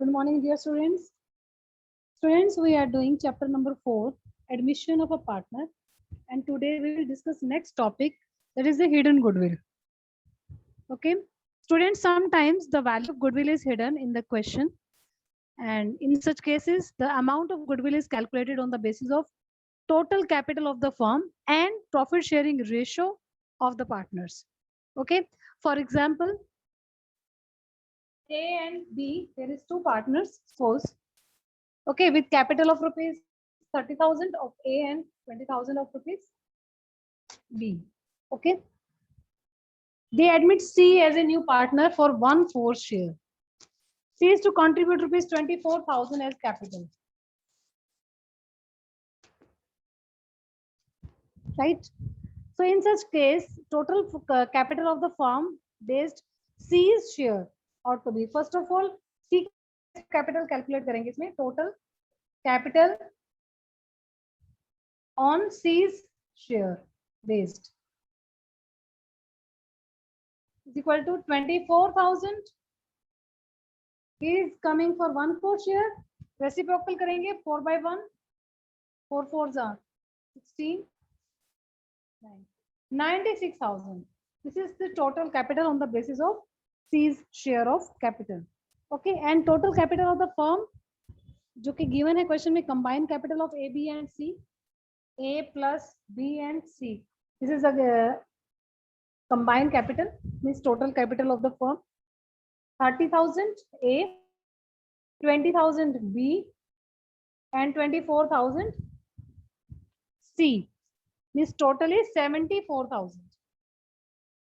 Good morning, dear students. Students, we are doing chapter number 4, admission of a partner. And today we will discuss next topic, that is the hidden goodwill. Okay. Students, sometimes the value of goodwill is hidden in the question. And in such cases, the amount of goodwill is calculated on the basis of total capital of the firm and profit sharing ratio of the partners. Okay. For example, A and B, there is two partners, suppose. Okay, with capital of rupees 30,000 of A and 20,000 of rupees B. Okay. They admit C as a new partner for 1/4 share. C is to contribute rupees 24,000 as capital. Right. So in such case, total capital of the firm based C's share ought to be, first of all, C capital calculate करेंगे इसमें, total capital on C's share based is equal to 24,000 is coming for 1/4 share. Reciprocal करेंगे 4/1, 4 4s are 16, 96,000. This is the total capital on the basis of C's share of capital. Okay, and total capital of the firm जो कि given है question में, combined capital of A, B and C, A plus B and C. This is a combined capital, means total capital of the firm. 30,000 A, 20,000 B, and 24,000 C. Means total is 74,000.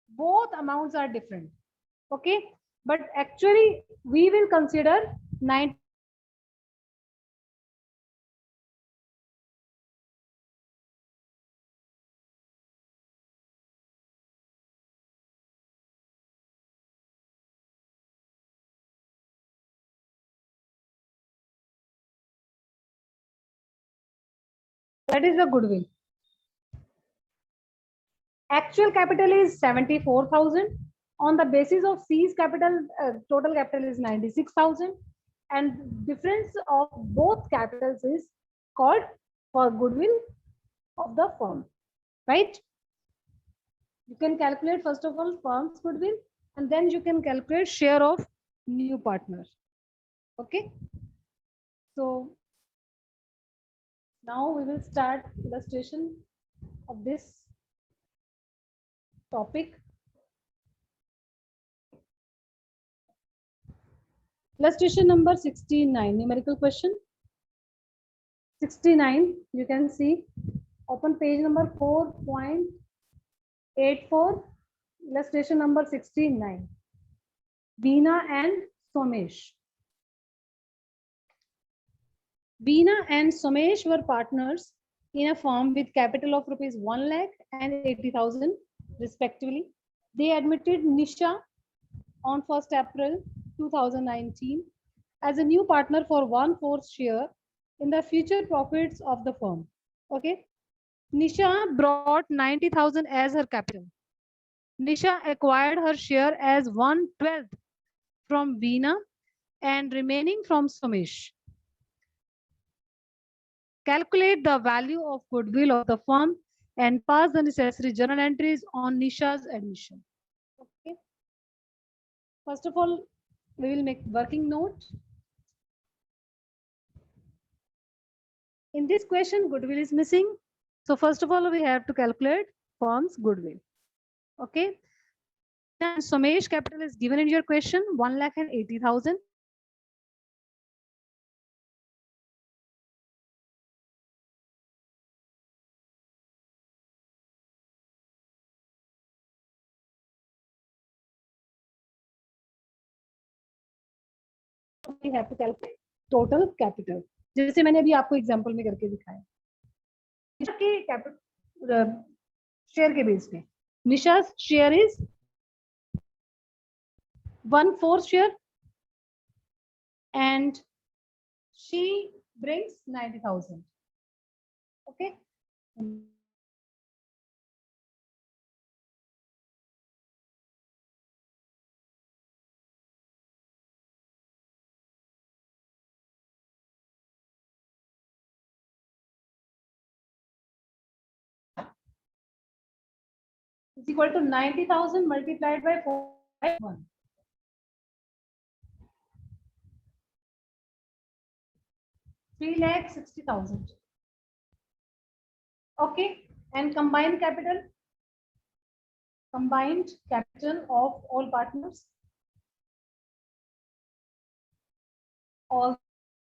Both amounts are different. Okay, but actually we will consider 9. That is the goodwill. Actual capital is 74,000. On the basis of C's capital, total capital is 96,000, and difference of both capitals is called for goodwill of the firm. Right? You can calculate first of all firm's goodwill, and then you can calculate share of new partner. Okay. So now we will start illustration of this topic. Illustration number 69, numerical question. 69, you can see, open page number 4.84, illustration number 69. Veena and Somesh. Veena and Somesh were partners in a firm with capital of rupees 1 lakh and 80,000 respectively. They admitted Nisha on 1st April 2019 as a new partner for 1/4 share in the future profits of the firm. Okay. Nisha brought 90,000 as her capital. Nisha acquired her share as 1/12 from Veena and remaining from Somesh. Calculate the value of goodwill of the firm and pass the necessary journal entries on Nisha's admission. Okay. First of all, we will make working note. In this question, goodwill is missing. So first of all, we have to calculate firm's goodwill. Okay. And Somesh capital is given in your question, 1,80,000. We have to calculate total capital. जैसे मैंने अभी आपको example में करके दिखाया के capital share के base पे निशा's share is 1/4 share and she brings 90,000. Okay. is equal to 90,000 multiplied by 4/1. 3,60,000. Okay, and combined capital of all partners, all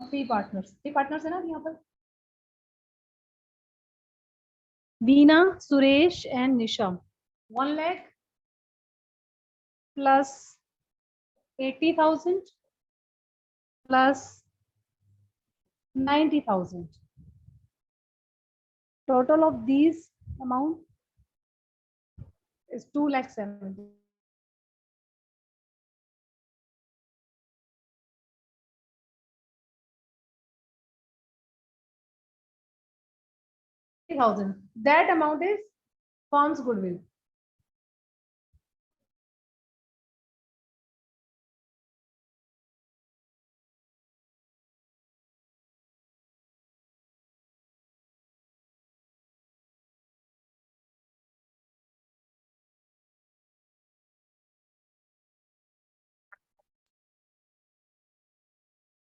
three partners है ना यहाँ पर, Veena, Suresh and Nisha. 1 lakh plus 80,000 plus 90,000. Total of these amount is 2,70,000. That amount is firm's goodwill.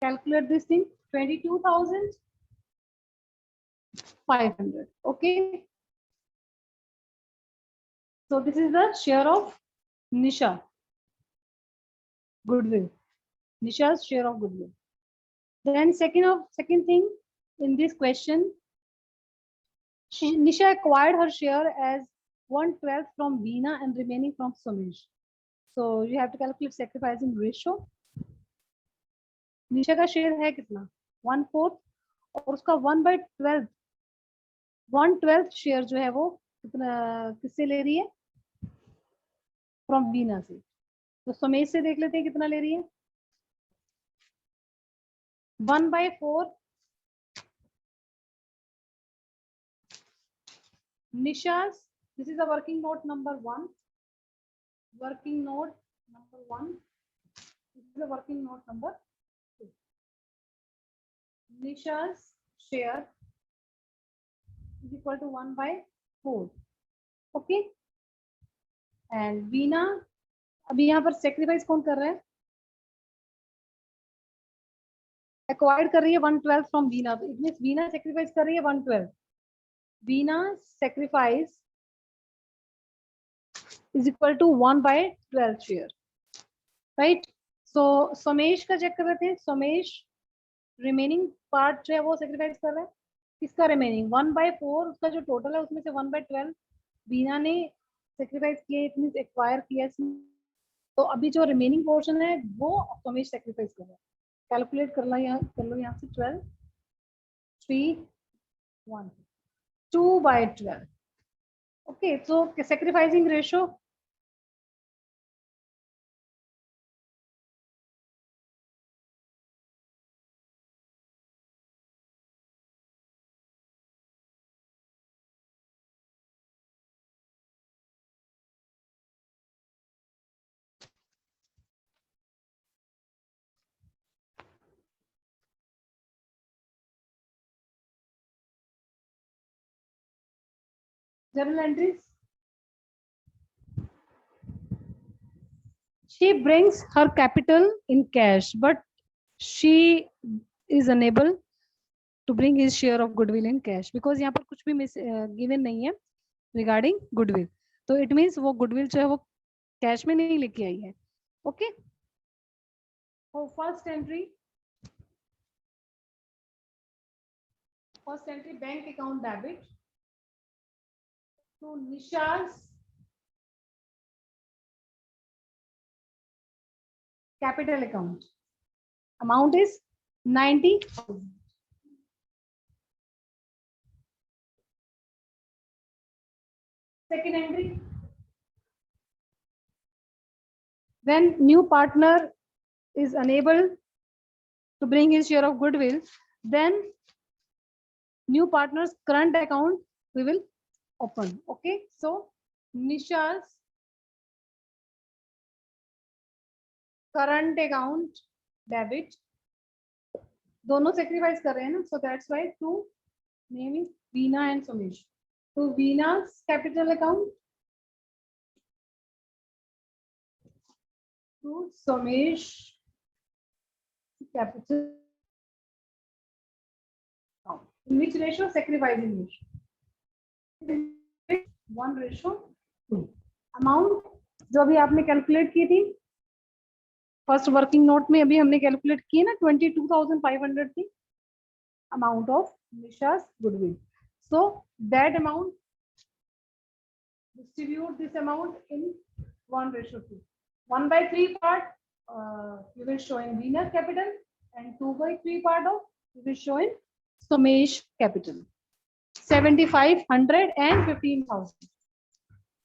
Calculate this thing, 22,500. Okay. So this is the share of Nisha goodwill. Nisha's share of goodwill. Then second thing in this question, Nisha acquired her share as 1/12 from Veena and remaining from Sumesh. So you have to calculate sacrificing ratio. निशा का share है कितना 1/4 और उसका 1/12 share जो है वो कितना किससे ले रही है फ्रॉम वीना से. तो समेश से देख लेते हैं कितना ले रही है 1/4 Nisha's. This is the working note number 1. Working note number 1. This is the working note number 2. Nisha's share is equal to 1/4. Okay. And Veena, अभी यहाँ पर सेक्रीफाइस कौन कर रहा है एक्वायर्ड कर रही है 1/12 फ्रॉम वीना. तो इट मींस वीना सेक्रीफाइस कर रही है 1/12. Veena sacrifice is equal to 1/12 share, right? So समेश का चेक कर रहे थे. समेश रिमेनिंग पार्ट जो है वो सेक्रीफाइस कर रहा है. किसका रिमेनिंग 1/4 उसका जो टोटल है उसमें से 1/12 वीना ने सेक्रीफाइस किया. इट मींस एक्वायर किया. तो अभी जो रिमेनिंग पोर्शन है वो समेश सेक्रीफाइस कर रहा है. कैलकुलेट कर लो यहाँ से 12 3 1 2/12. Okay, so sacrificing ratio journal entries. She brings her capital in cash, but she is unable to bring his share of goodwill in cash because यहाँ पर कुछ भी given नहीं है regarding goodwill. तो it means वो goodwill जो है वो cash में नहीं लेके आई है. Okay. So first entry bank account debit to Nisha's capital account. Amount is 90,000. Second entry. When new partner is unable to bring his share of goodwill, then new partner's current account we will open. Okay, so Nisha's current account debit. दोनों sacrifice कर रहे हैं ना, so that's why two name is Veena and Sumesh. So Veena's capital account to Somesh capital. In which ratio? Sacrificing ratio. 1:2. Amount जो अभी आपने calculate की थी फर्स्ट वर्किंग नोट में, अभी हमने कैलकुलेट की ना 22,500 थी amount of Nisha's goodwill. So that amount, distribute this amount in 1:2. 1/3 part you will show in Venus capital, and 2/3 part of you will show in Somesh capital. 7,500 and 15,000.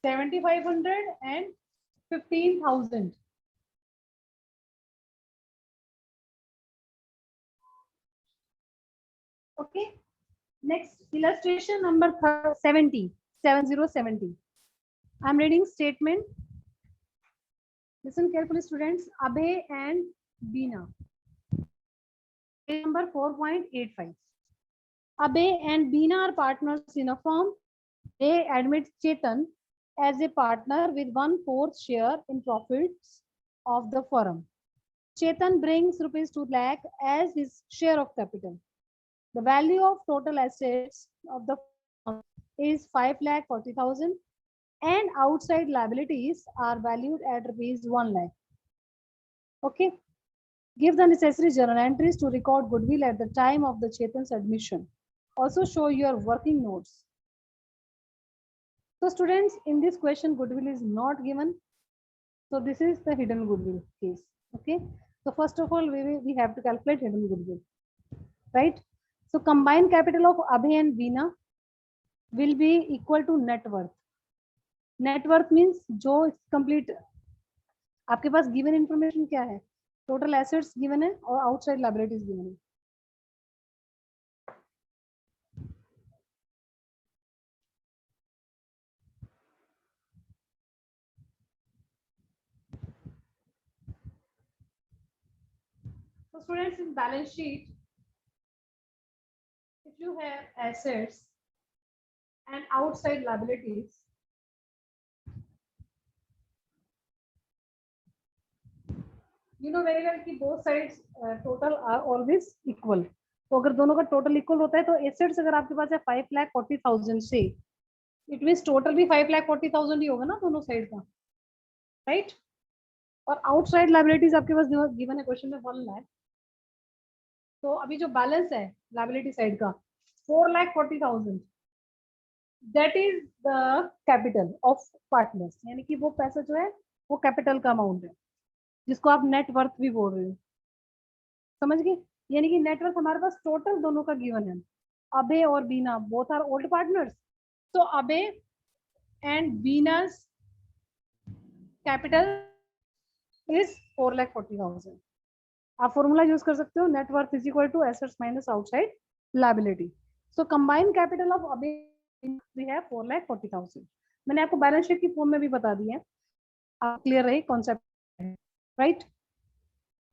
7,500 and 15,000. Okay. Next, illustration number 70. 7070. I'm reading statement. Listen carefully, students. Abhay and Beena. Number 4.85. Abhay and Beena are partners in a firm. They admit Chetan as a partner with 1/4 share in profits of the firm. Chetan brings rupees 2 lakh as his share of capital. The value of total assets of the firm is 5,40,000 and outside liabilities are valued at rupees 1 lakh. Okay. Give the necessary journal entries to record goodwill at the time of the Chetan's admission. Also show your working notes. So students, in this question, goodwill is not given. So this is the hidden goodwill case. Okay. So first of all, we have to calculate hidden goodwill, right? So combined capital of Abhay and Veena will be equal to net worth. Net worth means जो complete आपके पास given information क्या है? Total assets given है और outside liabilities given है. So students, in balance sheet, if you have assets and outside liabilities, you know very well कि both sides total are always equal. तो अगर दोनों का टोटल इक्वल होता है तो एसेट्स अगर आपके पास है 5,40,000 से, इट मींस टोटल भी 5,40,000 ही होगा ना दोनों साइड का, राइट? और आउटसाइड लायबिलिटीज आपके पास गिवन है क्वेश्चन में 1 लाख. तो अभी जो बैलेंस है लायबिलिटी साइड का 4,40,000, that is the capital of partners, यानी कि वो पैसा जो है वो कैपिटल का अमाउंट है, जिसको आप नेट वर्थ भी बोल रहे हो. समझ गए? यानी कि नेटवर्थ हमारे पास टोटल दोनों का गिवन है. अबे और बीना बोथ आर ओल्ड पार्टनर्स, तो अबे एंड बीनास कैपिटल इज 4,40,000. आप फॉर्मूला यूज कर सकते हो, net worth is equal to assets minus outside liability. So combined capital of A B we have 4,40,000. मैंने आपको बैलेंस शीट की फॉर्म में भी बता दी है, आप क्लियर रहे concept, right?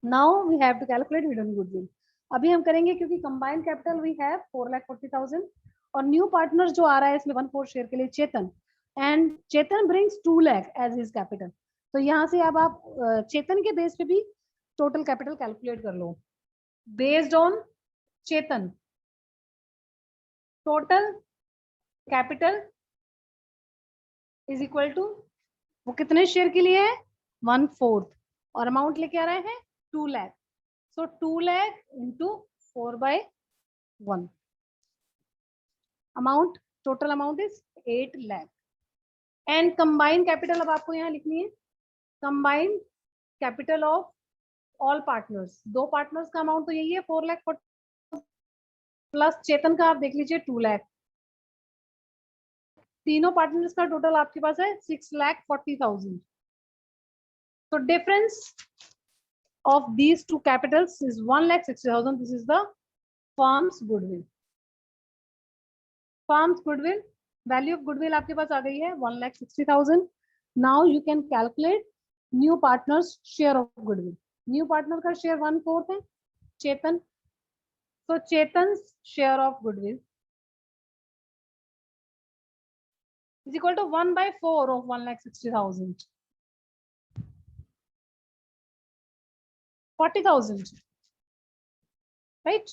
Now we have to calculate hidden goodwill. अभी हम करेंगे क्योंकि कंबाइंड कैपिटल वी हैव 4,40,000 और न्यू पार्टनर जो आ रहा है इसमें 1/4 शेयर के लिए Chetan, and Chetan brings 2 lakh as his capital. तो यहाँ से अब आप चेतन के बेस पे भी टोटल कैपिटल कैलकुलेट कर लो. Based on Chetan total capital is equal to, वो कितने शेयर के लिए है? 1/4 और अमाउंट लेके आ रहे हैं 2 लाख. सो 2 lakh into 4/1 amount, total amount is 8 lakh. And combined capital अब आपको यहाँ लिखनी है, combined capital of all partners. दो पार्टनर्स का अमाउंट तो यही है 4,40,000 प्लस चेतन का आप देख लीजिए 2 लाख. तीनों पार्टनर्स का टोटल आपके पास है 6,40,000. So difference of these two capitals is 1,60,000. This is the firm's goodwill. Firm's goodwill, value of goodwill आपके पास आ गई है 1,60,000. Now you can calculate new partner's share of goodwill. New partner का share 1/4 है चेतन. So Chetan's share of goodwill is equal to 1/4 of 1,60,000. 40,000, right,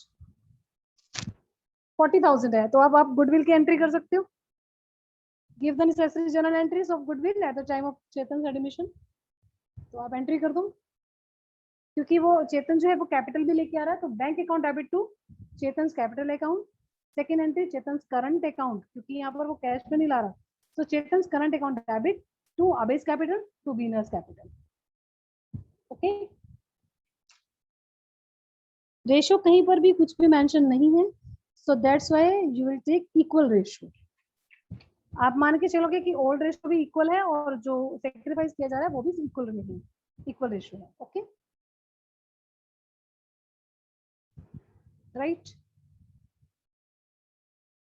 40,000 है, तो अब आप goodwill की एंट्री कर सकते हो. Give the necessary journal entries of goodwill at the time of Chetan admission. तो आप एंट्री कर दो, क्योंकि वो चेतन जो है वो कैपिटल भी लेके आ रहा है, तो bank account debit to Chetan capital account. Second entry Chetan current account, क्योंकि यहाँ पर वो कैश में नहीं ला रहा, तो Chetan current account debit to अबेस कैपिटल टू बीनर्स कैपिटल. ओके, रेशो कहीं पर भी कुछ भी मेंशन नहीं है, so that's why you will take equal ratio. आप मान के चलोगे कि ओल्ड रेशो भी इक्वल है और जो सेक्रीफाइस किया जा रहा है वो भी इक्वल में है, इक्वल रेशो है. Okay, right.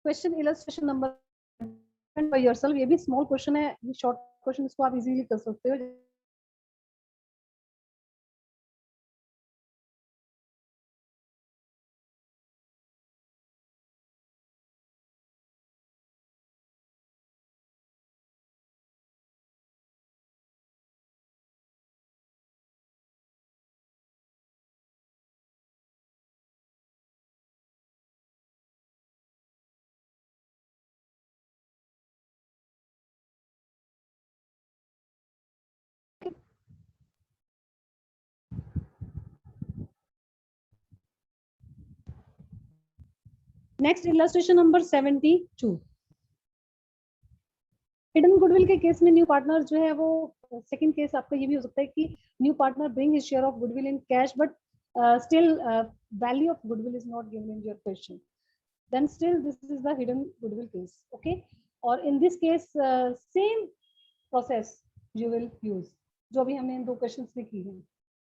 Question illustration number by yourself, ये भी स्मॉल क्वेश्चन है, ये शॉर्ट क्वेश्चन, इसको आप इजीली कर सकते हो. Next illustration number 72. Hidden goodwill के केस में न्यू पार्टनर जो है वो, सेकंड केस आपका ये भी हो सकता है कि new partner bring his share of goodwill in cash, but still value of goodwill is not given in your question, then still this is the hidden goodwill case. Okay, और in this case same process you will use जो भी हमने इन दो questions में की है.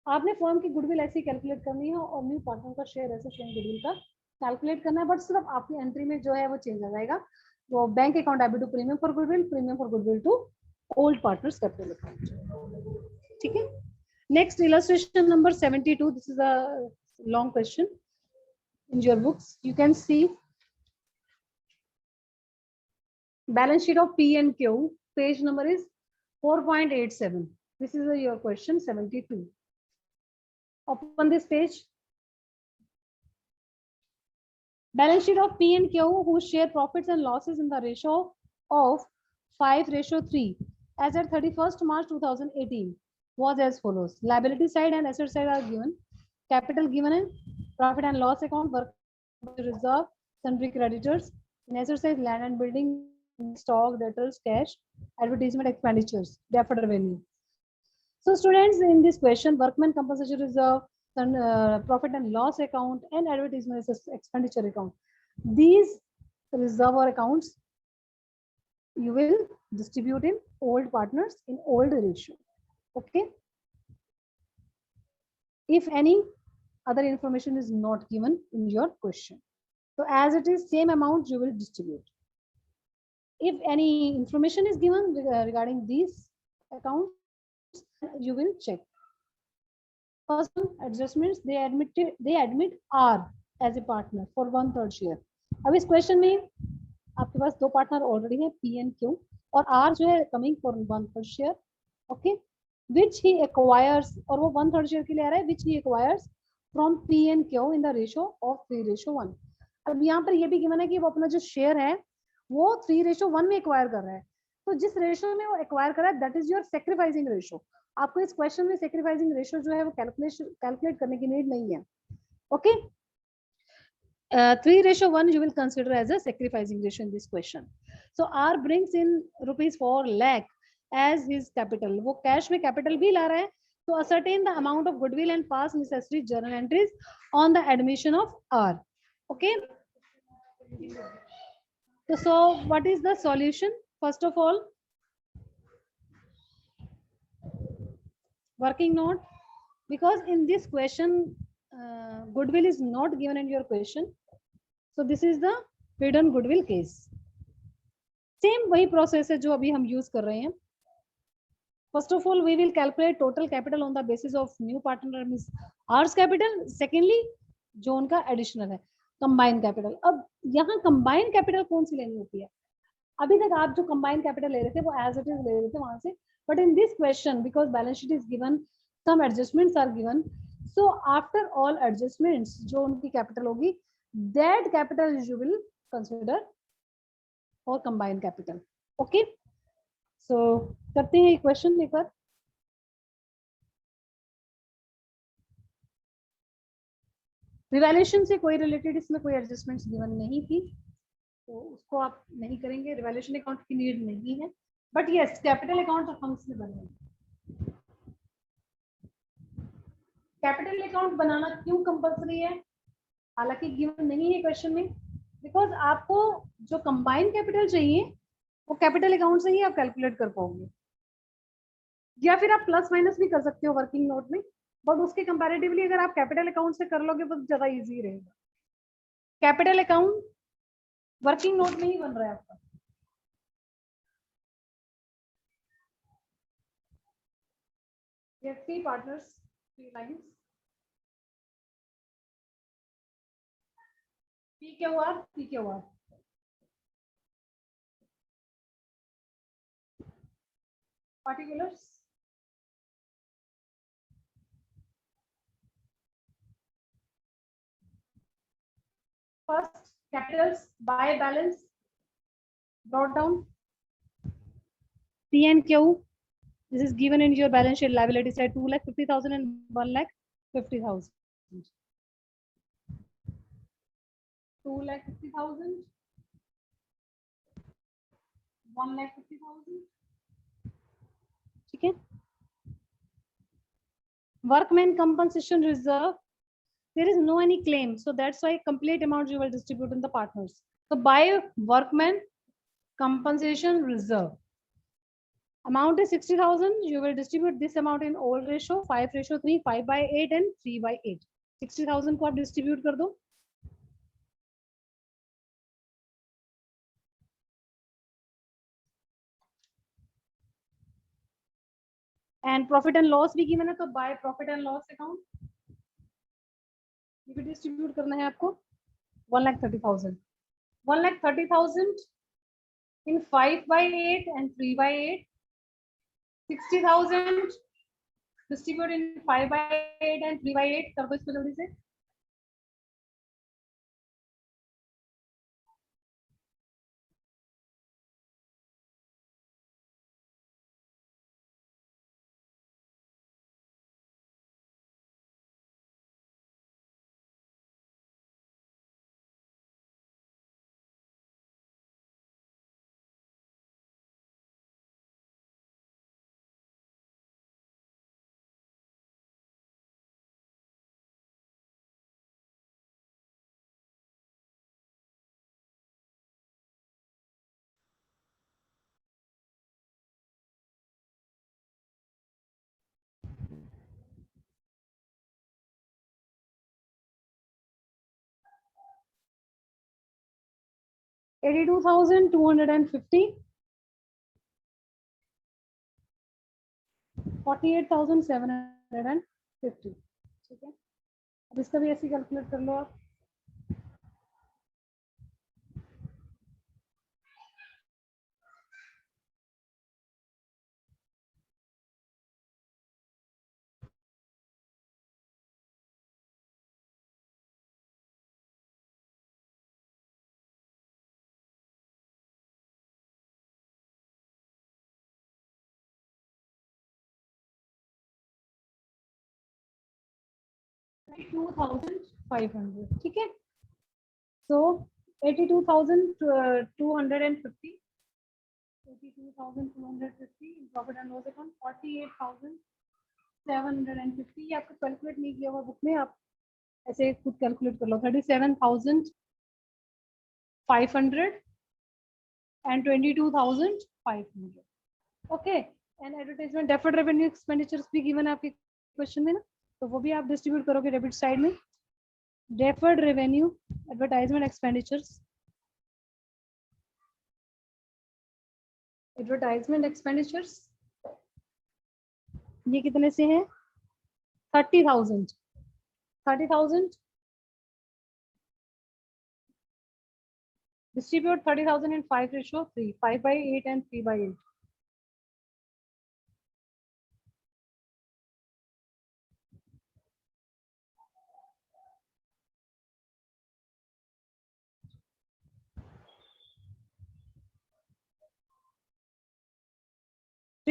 आपने firm की गुडविल ऐसे कैलकुलेट करनी है और न्यू पार्टनर का शेयर ऐसे सेम गुडविल का कैलकुलेट करना है, बट सिर्फ आपकी एंट्री में जो है वो चेंज आ जाएगा. तो bank account debit to premium for goodwill to old partners capital account. ठीक है, next illustration number 72. This is a long question in your books. You can see balance sheet of P and Q. Page number is 4.87. This is your question 72. Open this page. Balance sheet of P and Q who share profits and losses in the ratio of 5:3 as at 31st March 2018 was as follows. Liability side and asset side are given. Capital given in profit and loss account, work reserve, sundry creditors. In asset side, land and building, stock, debtors, cash, advertisement expenditures, deferred revenue. So students, in this question, workman compensation reserve, profit and loss account, and advertisement expenditure account. These reserve or accounts you will distribute in old partners in old ratio. Okay. If any other information is not given in your question, so as it is same amount you will distribute. If any information is given regarding these accounts, you will check. First adjustments, they admit R as a partner for 1/3 share. अब इस question में आपके पास दो partner already है, P and Q, और R जो है coming for 1/3 share. Okay, which he acquires, और वो 1/3 शेयर के लिए आ रहा है, which he acquires from P and Q in the ratio of 3:1. अब यहाँ पर ये भी गिवन है कि वो अपना जो शेयर है वो 3:1 में एक्वायर कर रहा है. तो जिस रेशियो में वो एक्वायर कर रहा है that is your sacrificing ratio. आपको इस क्वेश्चन में सेक्रीफाइसिंग रेशियो जो है वो कैलकुलेट करने की नीड नहीं है. Okay, 3:1 you will consider as a sacrificing ratio in this question. So R brings in rupees 4 lakh as his capital. वो कैश में कैपिटल भी ला रहा है, तो ascertain the amount of goodwill and pass necessary journal entries on the admission of R. Okay. So what is the solution? First of all, working note, because in this question goodwill is not given in your question, so this is the hidden goodwill case. Same वही process है जो अभी हम use कर रहे हैं. First of all, we will calculate total capital on the basis of new partner means R's capital. Secondly, जो उनका additional है combined capital. अब यहाँ combined capital कौन सी लेनी होती है? अभी तक आप जो combined capital ले रहे थे वो as it is ले रहे थे वहां से, but in this question because balance sheet is given, some adjustments are given, so after all adjustments जो उनकी कैपिटल होगी, that capital you will consider और कंबाइन कैपिटल. ओके, सो करते हैं क्वेश्चन एक बार. रिवैल्यूएशन से कोई रिलेटेड इसमें कोई एडजस्टमेंट्स गिवन नहीं थी, तो उसको आप नहीं करेंगे. रिवैल्यूएशन अकाउंट की नीड नहीं है, बट यस कैपिटल अकाउंट हम इसमें बनेंगे. कैपिटल अकाउंट बनाना क्यों कंपल्सरी है, हालांकि गिवन नहीं है क्वेश्चन में, बिकॉज आपको जो कंबाइंड कैपिटल चाहिए वो कैपिटल अकाउंट से ही आप कैलकुलेट कर पाओगे, या फिर आप प्लस माइनस भी कर सकते हो वर्किंग नोट में, बट उसके कंपैरेटिवली अगर आप कैपिटल अकाउंट से कर लोगे तो ज्यादा इजी रहेगा. कैपिटल अकाउंट वर्किंग नोट में ही बन रहा है आपका. Three partners, three lines, P Q R, P Q R. Particulars. First, capitals by balance brought down. P and Q. This is given in your balance sheet liability side 2,50,000 and 1,50,000. 2,50,000. 1,50,000. ठीक है. Workman compensation reserve. There is no any claim, so that's why complete amount you will distribute in the partners. So by workman compensation reserve, amount is 60,000. You will distribute this amount in all ratio 5:3, 5/8 and 3/8. 60,000 को आप distribute कर दो. And profit and loss भी given है, तो by profit and loss account ये भी distribute करना है आपको 1,30,000. 1,30,000 in 5/8 and 3/8. 60,000 distribute in 5/8 and 3/8. कर दो इसको जल्दी से. $82,250. 48,750. ठीक है, अब इसका भी ऐसे कैलकुलेट कर लो आप. $2,500. ठीक है, so 82,250. 82,250 profit and loss account. 48,750 ये आपको कैलकुलेट नहीं किया हुआ बुक में, आप ऐसे खुद कैलकुलेट कर लो. 37,500 and 22,500. Okay, and advertisement deferred revenue expenditures भी गिवन है आपके क्वेश्चन में ना, तो वो भी आप डिस्ट्रीब्यूट करोगे डेबिट साइड में. Deferred revenue advertisement expenditures, advertisement expenditures ये कितने से है? 30,000. 30,000 distribute 30,000 in 5:3, 5/8 and 3/8.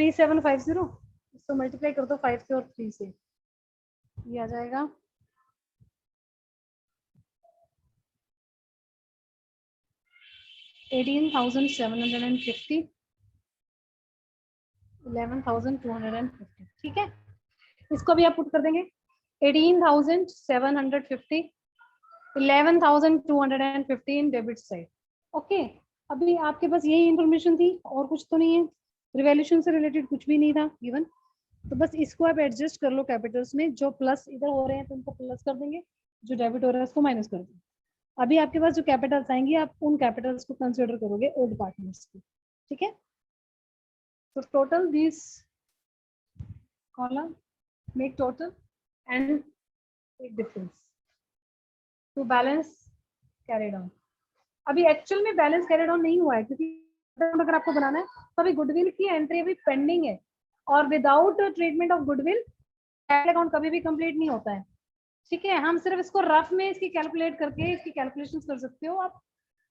3750, इसको मल्टीप्लाई कर दो 5 से और 3 से, ये आ जाएगा 18,750, 11,250, ठीक है। इसको भी आप पुट कर देंगे 18,750, 11,215 डेबिट साइड। ओके, अभी आपके पास यही इंफॉर्मेशन थी और कुछ तो नहीं है, रिवैल्यूएशन से रिलेटेड कुछ भी नहीं था गिवन, तो बस इसको आप एडजस्ट कर लो कैपिटल्स में, जो प्लस इधर हो रहे हैं तो उनको प्लस कर देंगे, जो डेबिट हो रहा है उसको माइनस कर देंगे। अभी आपके पास जो कैपिटल्स आएंगे आप उन कैपिटल्स को कंसिडर करोगे ओल्ड पार्टनर्स की, ठीक है। तो total this column make total and एक difference to balance carry down. अभी एक्चुअल में बैलेंस कैरी डाउन नहीं हुआ है, क्योंकि अगर आपको बनाना है तो अभी गुडविल की एंट्री अभी पेंडिंग है, और without treatment of goodwill account कभी भी कंप्लीट नहीं होता है, ठीक है। हम सिर्फ इसको रफ में इसकी कैलकुलेट करके इसकी कैलकुलेशंस कर सकते हो आप,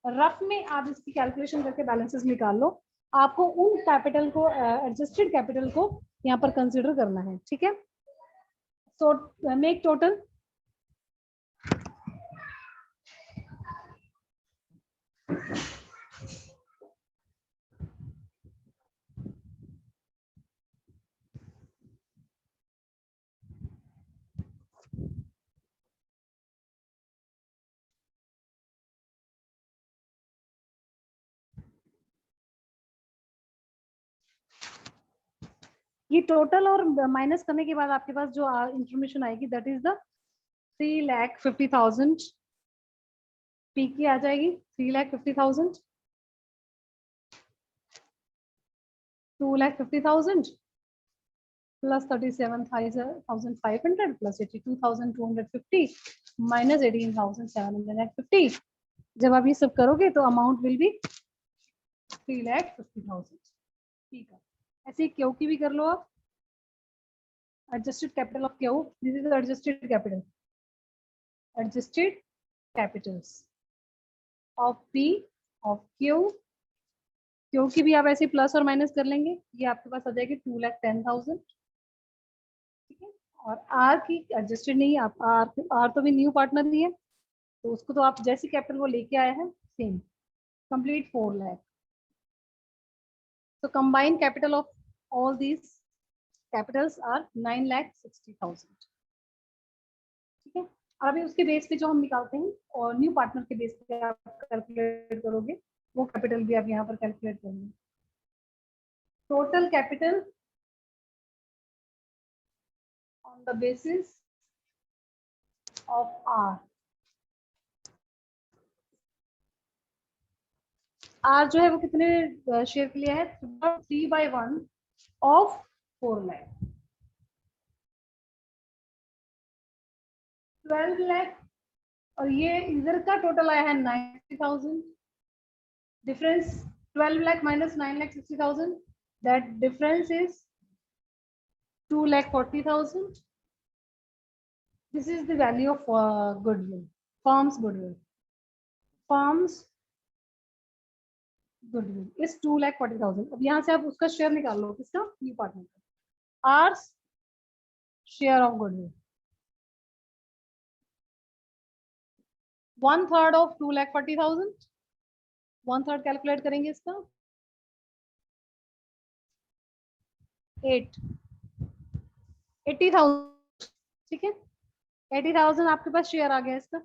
रफ में आप इसकी कैलकुलेशन करके बैलेंसेस निकाल लो, आपको उन कैपिटल को एडजस्टेड कैपिटल को यहाँ पर कंसिडर करना है, ठीक है। सो मेक टोटल ये टोटल और माइनस करने के बाद आपके पास जो इंफॉर्मेशन आएगी दैट इज द 3,50,000 पी की आ जाएगी, 3,50,000, 2,50,000 प्लस 37,500 प्लस 82,250 माइनस 18,750। जब आप ये सब करोगे तो अमाउंट विल बी 3,50,000, ठीक है। ऐसे ही क्यू की भी कर लो आप, adjusted capital of Q, this is the adjusted capital, adjusted capitals of P of Q, Q की भी आप ऐसे प्लस और माइनस कर लेंगे, ये आपके पास आ जाएगी 2,10,000, ठीक है। और R की एडजस्टेड नहीं, आप R तो भी न्यू पार्टनर नहीं है, तो उसको तो आप जैसी कैपिटल वो लेके आए हैं सेम कंप्लीट 4 लाख। तो combined capital of all these capitals are 9,60,000, ठीक है। और अभी उसके बेस पे जो हम निकालते हैं और न्यू पार्टनर के बेस पे आप कैलकुलेट करोगे, वो कैपिटल भी आप यहाँ पर कैलकुलेट करोगे। Total capital on the basis of R जो है वो कितने शेयर के लिए है, 3/1 ऑफ 4 लाख, 12 लाख, और ये इधर का टोटल आया है 90,000, difference 12 lakh minus 9,60,000, that difference is 2,40,000. This is the value of goodwill, firm's goodwill. Firm's goodwill is 2,40,000. अब यहाँ से आप उसका शेयर निकाल लो, किसका, न्यू पार्टनर का, R's share of goodwill 1/3 of 2,40,000, 1/3 calculate करेंगे इसका 80,000, ठीक है। 80,000 आपके पास शेयर आ गया इसका।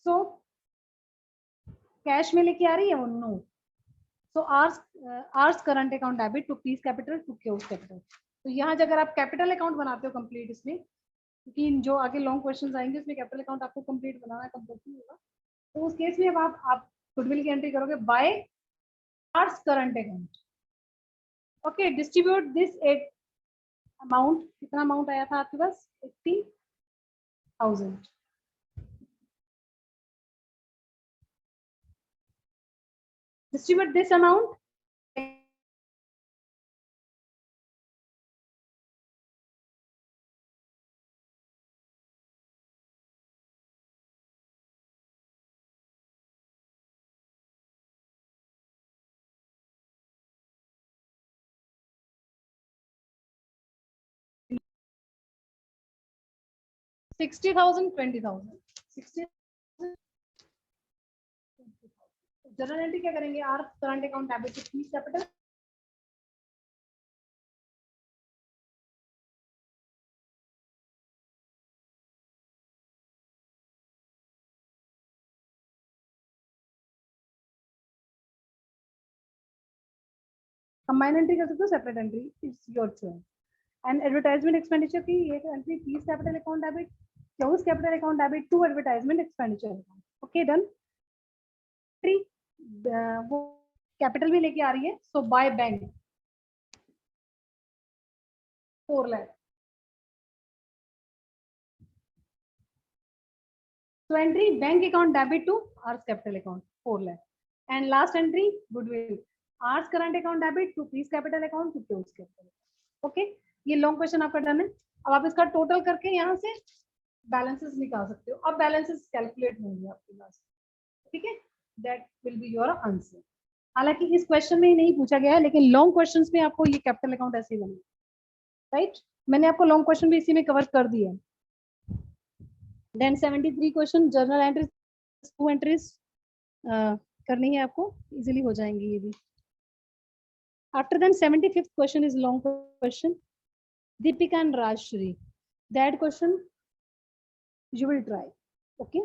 सो कैश में लेके आ रही है वो, no. So R's current account debit to P's capital to Q's capital. तो यहाँ अगर आप कैपिटल अकाउंट बनाते हो कंप्लीट इसमें, क्योंकि जो आगे लॉन्ग क्वेश्चंस आएंगे उसमें कैपिटल अकाउंट आपको कंप्लीट बनाना कंपल्सरी होगा, तो उस केस में अब आप गुडविल की एंट्री करोगे by R's current account. Okay, distribute this eight amount, कितना अमाउंट आया था आपके पास, 80,000, distribute this amount 60,000, 20,000, 60 general entry क्या करेंगे? R current account debit to P's capital, combine entry कर सकते हो, separate entry, it's your choice. And advertisement expenditure की ये entry P's capital account debit, close capital account debit to advertisement expenditure account. Okay done. वो capital भी लेके आ रही है, so by bank 4 lakh. So entry bank account debit to Ars capital account 4 lakh, and last entry goodwill Ars current account debit to Please capital account to Close capital. Okay, ये long question आपका done है। अब आप इसका total करके यहाँ से balances निकाल सकते हो। अब बैलेंसेस कैलकुलेट होंगे आपके पास, ठीक है, that will be your answer. हालांकि इस क्वेश्चन में नहीं पूछा गया है, लेकिन लॉन्ग क्वेश्चंस में आपको ये कैपिटल अकाउंट ऐसे ही बनेगा, राइट। मैंने आपको लॉन्ग क्वेश्चन भी इसी में कवर कर दिया है। Then 73 question journal entries 2 entries करनी है आपको, इजीली हो जाएंगी ये भी। After then 75th question is long question, Deepika and Rajshree, that question you will try. Okay,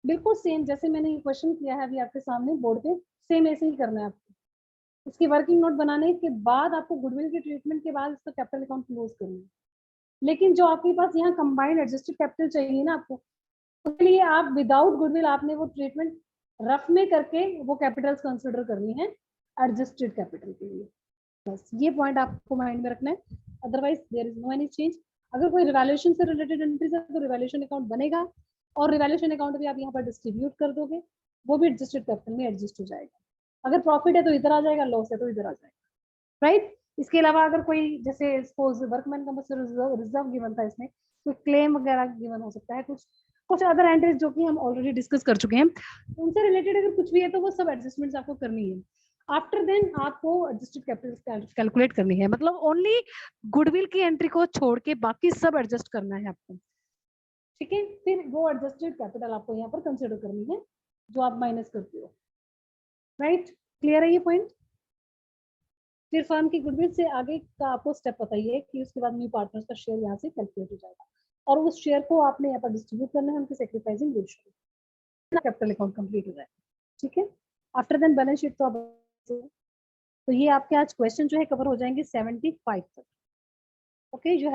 बिल्कुल सेम जैसे मैंने ये क्वेश्चन किया है अभी आपके सामने बोर्ड पे, सेम ऐसे ही करना है आपको। इसकी वर्किंग नोट बनाने के बाद आपको गुडविल के ट्रीटमेंट के बाद इसका कैपिटल अकाउंट क्लोज करना है। लेकिन जो आपके पास यहाँ कंबाइंड एडजस्टेड कैपिटल चाहिए ना आपको, उसके लिए आप विदाउट गुडविल आपने वो ट्रीटमेंट रफ में करके वो कैपिटल्स कंसिडर करनी है एडजस्टेड कैपिटल के लिए। बस ये पॉइंट आपको माइंड में रखना है, otherwise there is no any change. अगर कोई रिवैल्यूएशन से रिलेटेड एंट्रीज है तो रिवैल्यूएशन अकाउंट बनेगा, और रिवैल्यूएशन अकाउंट भी आप यहाँ पर डिस्ट्रीब्यूट कर दोगे, वो भी एडजस्टेड कैपिटल में एडजस्ट हो जाएगा। अगर प्रॉफिट है तो इधर आ जाएगा, लॉस है तो इधर आ जाएगा, राइट। इसके अलावा अगर कोई जैसे सपोज वर्कमैन का रिजर्व गिवन था, इसमें कोई क्लेम वगैरह गिवन हो सकता है, कुछ अदर एंट्रीज जो कि हम ऑलरेडी डिस्कस कर चुके हैं, उनसे रिलेटेड अगर कुछ भी है तो वो सब एडजस्टमेंट्स आपको करनी है। आफ्टर देन आपको एडजस्टेड कैपिटल कैलकुलेट करनी है, मतलब ओनली गुडविल की एंट्री को छोड़ के बाकी सब एडजस्ट करना है आपको, ठीक है। फिर वो एडजस्टेड कैपिटल आपको यहाँ पर कंसिडर करनी है जो आप माइनस करते हो, राइट। क्लियर है ये पॉइंट? फिर फर्म की गुडविल से आगे का आपको स्टेप बताइए कि उसके बाद न्यू पार्टनर्स का शेयर यहाँ से कैलकुलेट हो जाएगा, और उस शेयर को आपने यहाँ पर डिस्ट्रीब्यूट करना है उनके sacrificing ratio, capital account complete हो जाएगा, ठीक है। आफ्टर देन बैलेंस शीट तो अब, तो ये आपके आज क्वेश्चन जो है कवर हो जाएंगे 75 तक। ओके, जो